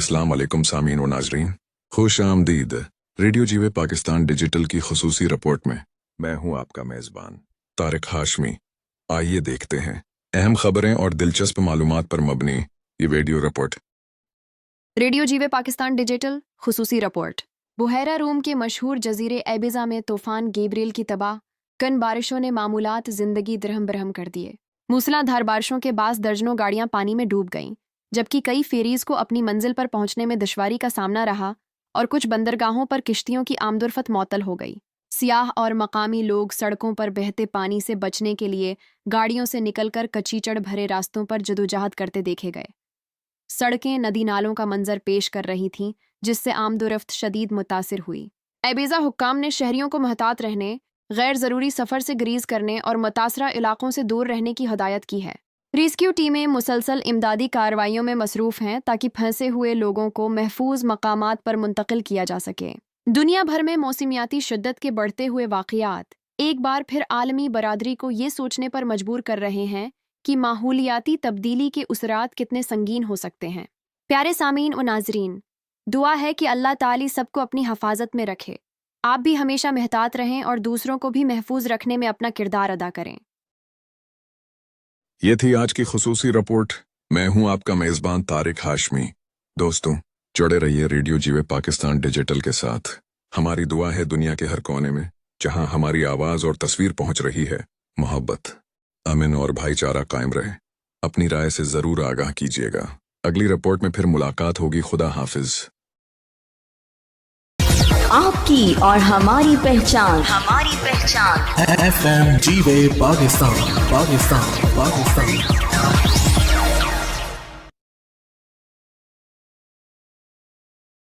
अस्सलाम वालेकुम सामीन व नाजरीन, खुश आमदीद। रेडियो जीवे पाकिस्तान डिजिटल की खुसूसी रिपोर्ट में मैं हूं आपका मेज़बान तारिक हाशमी। आइए देखते हैं अहम खबरें और दिलचस्प मालूमात पर मबनी ये वीडियो रिपोर्ट। रेडियो जीवे पाकिस्तान डिजिटल खुसूसी रिपोर्ट। बुहैरा रूम के मशहूर जजीरे एबिजा में तूफान गैब्रियल की तबाह कन बारिशों ने मामूलात जिंदगी दरहम बरहम कर दिए। मूसलाधार बारिशों के बाद दर्जनों गाड़ियां पानी में डूब गईं, जबकि कई फेरीज को अपनी मंजिल पर पहुंचने में दुश्वारी का सामना रहा और कुछ बंदरगाहों पर किश्तियों की आमदोरफत मअतल हो गई। सियाह और मकामी लोग सड़कों पर बहते पानी से बचने के लिए गाड़ियों से निकलकर कच्चीचड़ भरे रास्तों पर जदोजहद करते देखे गए। सड़कें नदी नालों का मंजर पेश कर रही थीं, जिससे आमदोरफ्त शदीद मुतासिर हुई। एबिजा हुक्काम ने शहरियों को महतात रहने, गैर ज़रूरी सफ़र से ग्रीज करने और मुतासरा इलाकों से दूर रहने की हदायत की है। रेस्क्यू टीमें मुसलसल इमदादी कार्रवाइयों में मसरूफ़ हैं ताकि फंसे हुए लोगों को महफूज मकामात पर मुंतकिल किया जा सके। दुनिया भर में मौसमियाती शिद्दत के बढ़ते हुए वाक़यात एक बार फिर आलमी बरादरी को ये सोचने पर मजबूर कर रहे हैं कि माहौलियाती तब्दीली के उसरात कितने संगीन हो सकते हैं। प्यारे सामीन व नाजरीन, दुआ है कि अल्लाह ताली सबको अपनी हफाजत में रखे। आप भी हमेशा महतात रहें और दूसरों को भी महफूज रखने में अपना किरदार अदा करें। ये थी आज की खुसूसी रिपोर्ट। मैं हूं आपका मेज़बान तारिक हाशमी। दोस्तों, जुड़े रहिए रेडियो जीवे पाकिस्तान डिजिटल के साथ। हमारी दुआ है दुनिया के हर कोने में जहां हमारी आवाज और तस्वीर पहुंच रही है, मोहब्बत, अमन और भाईचारा कायम रहे। अपनी राय से जरूर आगाह कीजिएगा। अगली रिपोर्ट में फिर मुलाकात होगी। खुदा हाफिज। आपकी और हमारी पहचान FM जीवे पाकिस्तान।